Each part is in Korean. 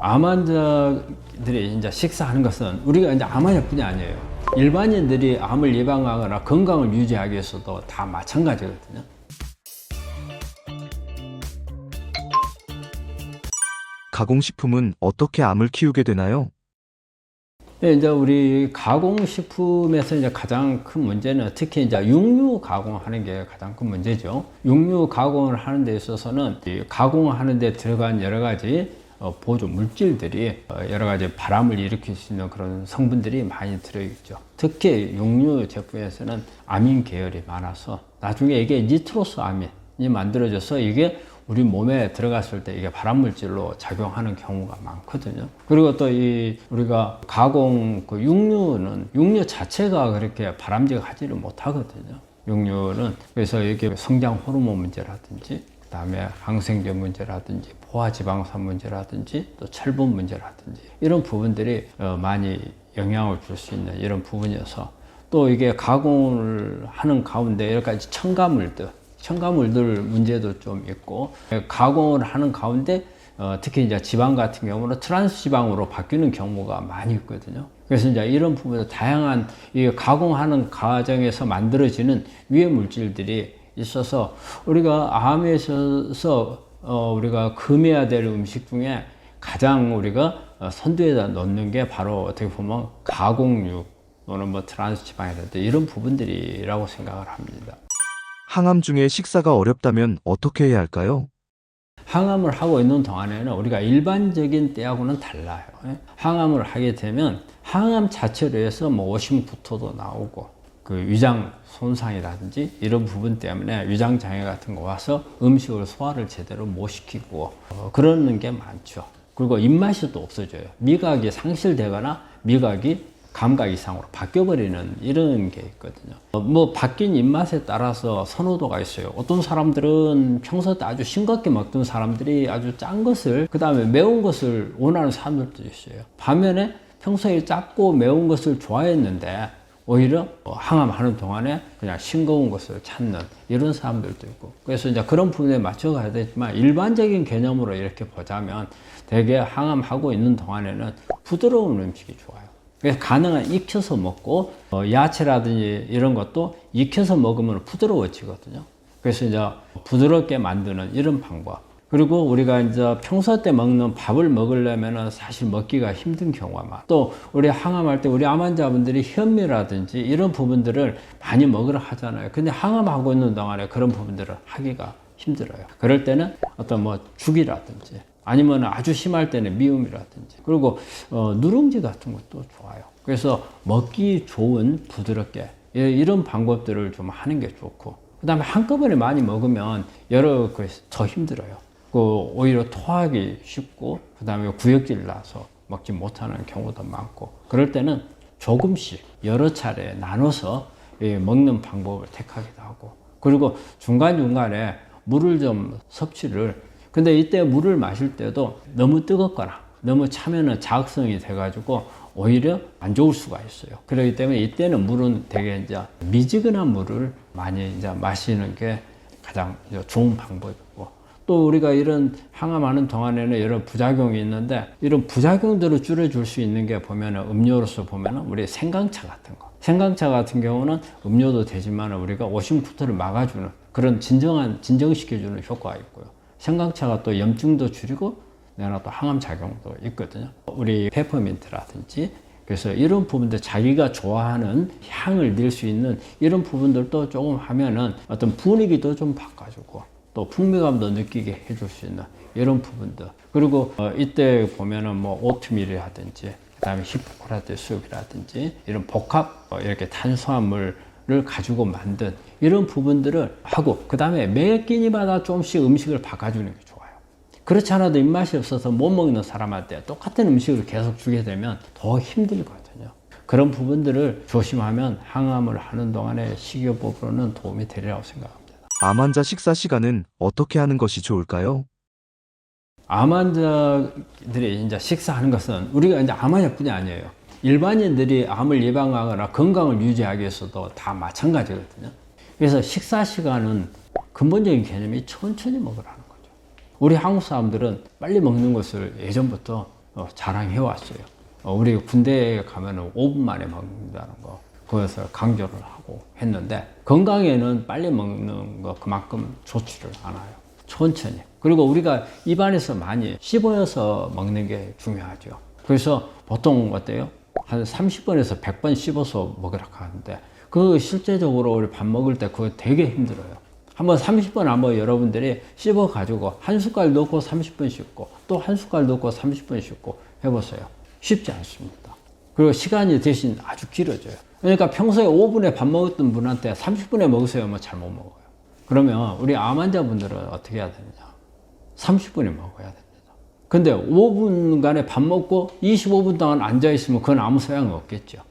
암 환자들이 이제 식사하는 것은 우리가 이제 암 환자뿐이 아니에요. 일반인들이 암을 예방하거나 건강을 유지하기 위해서도 다 마찬가지거든요. 가공식품은 어떻게 암을 키우게 되나요? 네, 이제 우리 가공식품에서 이제 가장 큰 문제는 특히 이제 육류 가공하는 게 가장 큰 문제죠. 육류 가공을 하는 데 있어서는 이 가공하는 데 들어간 여러 가지 보조 물질들이 여러 가지 바람을 일으킬 수 있는 그런 성분들이 많이 들어있죠. 특히 육류 제품에서는 아민 계열이 많아서 나중에 이게 니트로스 아민이 만들어져서 이게 우리 몸에 들어갔을 때 이게 발암물질로 작용하는 경우가 많거든요. 그리고 또 우리가 가공 육류는 육류 자체가 그렇게 바람직하지를 못하거든요. 육류는 그래서 이게 성장 호르몬 문제라든지 그다음에 항생제 문제라든지 포화지방산 문제라든지 또 철분 문제라든지 이런 부분들이 많이 영향을 줄 수 있는 이런 부분이어서 또 이게 가공을 하는 가운데 여러 가지 첨가물들 문제도 좀 있고 가공을 하는 가운데 특히 이제 지방 같은 경우는 트랜스 지방으로 바뀌는 경우가 많이 있거든요. 그래서 이제 이런 부분에 다양한 이 가공하는 과정에서 만들어지는 유해 물질들이 있어서 우리가 암에 있어서 우리가 금해야 될 음식 중에 가장 우리가 선두에다 놓는 게 바로 어떻게 보면 가공육 또는 뭐 트랜스 지방이라든지 이런 부분들이라고 생각을 합니다. 항암 중에 식사가 어렵다면 어떻게 해야 할까요? 항암을 하고 있는 동안에는 우리가 일반적인 때하고는 달라요. 항암을 하게 되면 항암 자체로 해서 뭐 오심구토도 나오고 그 위장 손상이라든지 이런 부분 때문에 위장 장애 같은 거 와서 음식을 소화를 제대로 못 시키고 그러는 게 많죠. 그리고 입맛이 또 없어져요. 미각이 상실되거나 미각이 감각 이상으로 바뀌어버리는 이런 게 있거든요. 뭐 바뀐 입맛에 따라서 선호도가 있어요. 어떤 사람들은 평소 때 아주 싱겁게 먹던 사람들이 아주 짠 것을 그 다음에 매운 것을 원하는 사람들도 있어요. 반면에 평소에 짭고 매운 것을 좋아했는데 오히려 항암하는 동안에 그냥 싱거운 것을 찾는 이런 사람들도 있고 그래서 이제 그런 부분에 맞춰가야 되지만 일반적인 개념으로 이렇게 보자면 대개 항암하고 있는 동안에는 부드러운 음식이 좋아요. 그래서 가능한 익혀서 먹고 야채라든지 이런 것도 익혀서 먹으면 부드러워지거든요. 그래서 이제 부드럽게 만드는 이런 방법. 그리고 우리가 이제 평소 때 먹는 밥을 먹으려면 사실 먹기가 힘든 경우가 많아. 또 우리 항암할 때 우리 암 환자분들이 현미라든지 이런 부분들을 많이 먹으라 하잖아요. 근데 항암하고 있는 동안에 그런 부분들을 하기가 힘들어요. 그럴 때는 어떤 뭐 죽이라든지 아니면 아주 심할 때는 미음이라든지 그리고 누룽지 같은 것도 좋아요. 그래서 먹기 좋은 부드럽게 이런 방법들을 좀 하는 게 좋고 그 다음에 한꺼번에 많이 먹으면 여러 더 힘들어요. 오히려 토하기 쉽고 그 다음에 구역질 나서 먹지 못하는 경우도 많고 그럴 때는 조금씩 여러 차례 나눠서 먹는 방법을 택하기도 하고 그리고 중간중간에 물을 좀 섭취를 근데 이때 물을 마실 때도 너무 뜨겁거나 너무 차면은 자극성이 돼가지고 오히려 안 좋을 수가 있어요. 그렇기 때문에 이때는 물은 되게 이제 미지근한 물을 많이 이제 마시는 게 가장 좋은 방법이고 또 우리가 이런 항암하는 동안에는 여러 부작용이 있는데 이런 부작용들을 줄여줄 수 있는 게 보면은 음료로서 보면은 우리 생강차 같은 거. 생강차 같은 경우는 음료도 되지만 우리가 오심구토를 막아주는 그런 진정시켜주는 효과가 있고요. 생강차가 또 염증도 줄이고 내가 또 항암 작용도 있거든요. 우리 페퍼민트라든지 그래서 이런 부분들 자기가 좋아하는 향을 낼 수 있는 이런 부분들도 조금 하면은 어떤 분위기도 좀 바꿔주고 또 풍미감도 느끼게 해줄 수 있는 이런 부분들 그리고 이때 보면은 뭐 오트밀이라든지 그다음에 히포크라테 수업이라든지 이런 복합 이렇게 탄수화물을 가지고 만든 이런 부분들을 하고 그 다음에 매 끼니마다 조금씩 음식을 바꿔주는 게 좋아요. 그렇지 않아도 입맛이 없어서 못 먹는 사람한테 똑같은 음식을 계속 주게 되면 더 힘들거든요. 그런 부분들을 조심하면 항암을 하는 동안에 식이요법으로는 도움이 되리라고 생각합니다. 암 환자 식사 시간은 어떻게 하는 것이 좋을까요? 암 환자들이 이제 식사하는 것은 우리가 이제 암 환자뿐이 아니에요. 일반인들이 암을 예방하거나 건강을 유지하기 위해서도 다 마찬가지거든요. 그래서 식사 시간은 근본적인 개념이 천천히 먹으라는 거죠. 우리 한국 사람들은 빨리 먹는 것을 예전부터 자랑해왔어요. 우리 군대에 가면은 5분 만에 먹는다는 거, 그것을 강조를 하고 했는데, 건강에는 빨리 먹는 거 그만큼 좋지를 않아요. 천천히. 그리고 우리가 입안에서 많이 씹어서 먹는 게 중요하죠. 그래서 보통 어때요? 한 30번에서 100번 씹어서 먹으라 하는데, 그 실제적으로 우리 밥 먹을 때 그거 되게 힘들어요. 한번 30번 한번 여러분들이 씹어 가지고 한 숟갈 넣고 30번 씹고 또 한 숟갈 넣고 30번 씹고 해보세요. 쉽지 않습니다. 그리고 시간이 대신 아주 길어져요. 그러니까 평소에 5분에 밥 먹었던 분한테 30분에 먹으세요 하면 잘 못 먹어요. 그러면 우리 암 환자분들은 어떻게 해야 되느냐? 30분에 먹어야 됩니다. 근데 5분간에 밥 먹고 25분 동안 앉아있으면 그건 아무 소용이 없겠죠.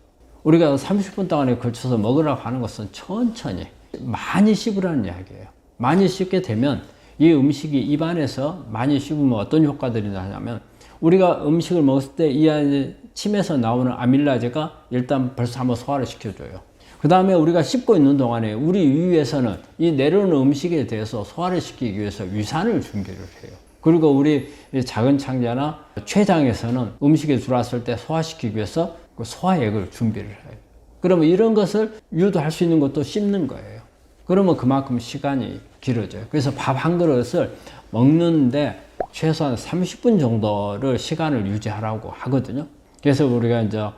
우리가 30분 동안에 걸쳐서 먹으라고 하는 것은 천천히 많이 씹으라는 이야기예요. 많이 씹게 되면 이 음식이 입안에서 많이 씹으면 어떤 효과들이 나냐면, 우리가 음식을 먹었을 때 이 안에 침에서 나오는 아밀라제가 일단 벌써 한번 소화를 시켜줘요. 그 다음에 우리가 씹고 있는 동안에 우리 위에서는 이 내려오는 음식에 대해서 소화를 시키기 위해서 위산을 준비를 해요. 그리고 우리 작은 창자나 췌장에서는 음식이 들어왔을 때 소화시키기 위해서 그 소화액을 준비를 해요. 그러면 이런 것을 유도할 수 있는 것도 씹는 거예요. 그러면 그만큼 시간이 길어져요. 그래서 밥 한 그릇을 먹는데 최소한 30분 정도를 시간을 유지하라고 하거든요. 그래서 우리가 이제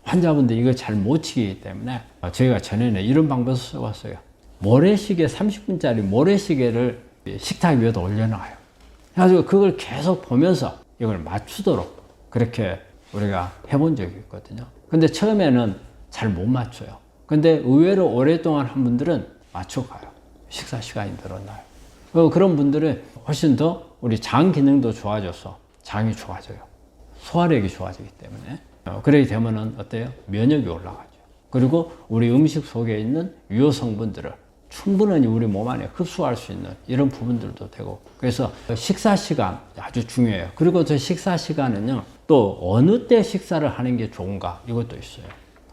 환자분들이 이걸 잘 못 치기 때문에 저희가 전에는 이런 방법을 써봤어요. 모래시계, 30분짜리 모래시계를 식탁 위에다 올려놔요. 그래가지고 그걸 계속 보면서 이걸 맞추도록 그렇게 우리가 해본 적이 있거든요. 근데 처음에는 잘 못 맞춰요. 근데 의외로 오랫동안 한 분들은 맞춰가요. 식사 시간이 늘어나요. 그런 분들은 훨씬 더 우리 장 기능도 좋아져서 장이 좋아져요. 소화력이 좋아지기 때문에. 그렇게 되면은 어때요? 면역이 올라가죠. 그리고 우리 음식 속에 있는 유효 성분들을 충분히 우리 몸 안에 흡수할 수 있는 이런 부분들도 되고, 그래서 식사 시간 아주 중요해요. 그리고 저 식사 시간은요, 또 어느 때 식사를 하는 게 좋은가, 이것도 있어요.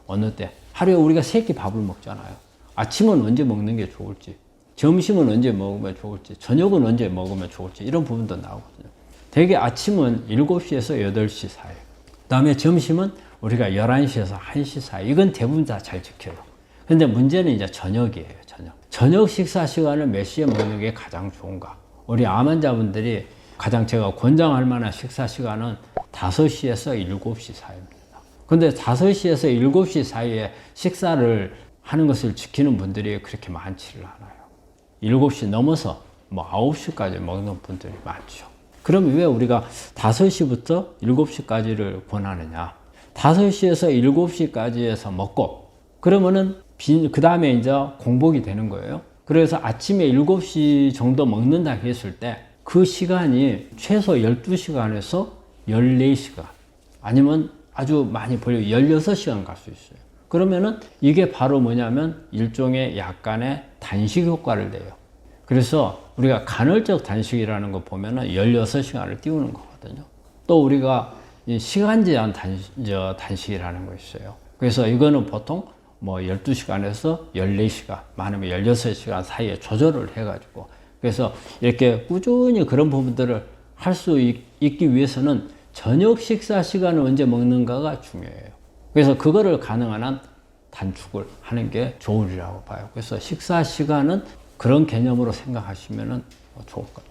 어느 때. 하루에 우리가 3끼 밥을 먹잖아요. 아침은 언제 먹는 게 좋을지, 점심은 언제 먹으면 좋을지, 저녁은 언제 먹으면 좋을지, 이런 부분도 나오거든요. 대개 아침은 7시에서 8시 사이, 그 다음에 점심은 우리가 11시에서 1시 사이, 이건 대부분 다 잘 지켜요. 근데 문제는 이제 저녁이에요. 저녁 식사 시간을 몇 시에 먹는 게 가장 좋은가? 우리 암 환자분들이 가장 제가 권장할 만한 식사 시간은 5시에서 7시 사이입니다. 근데 5시에서 7시 사이에 식사를 하는 것을 지키는 분들이 그렇게 많지를 않아요. 7시 넘어서 뭐 9시까지 먹는 분들이 많죠. 그럼 왜 우리가 5시부터 7시까지를 권하느냐? 5시에서 7시까지에서 먹고, 그러면은 그 다음에 이제 공복이 되는 거예요. 그래서 아침에 7시 정도 먹는다 했을 때 그 시간이 최소 12시간에서 14시간, 아니면 아주 많이 벌려 16시간 갈 수 있어요. 그러면은 이게 바로 뭐냐면 일종의 약간의 단식 효과를 내요. 그래서 우리가 간헐적 단식이라는 거 보면은 16시간을 띄우는 거거든요. 또 우리가 시간 제한 단식이라는 거 있어요. 그래서 이거는 보통 뭐 12시간에서 14시간, 많으면 16시간 사이에 조절을 해가지고, 그래서 이렇게 꾸준히 그런 부분들을 할 수 있기 위해서는 저녁 식사 시간을 언제 먹는가가 중요해요. 그래서 그거를 가능한 한 단축을 하는 게 좋으리라고 봐요. 그래서 식사 시간은 그런 개념으로 생각하시면 좋을 것 같아요.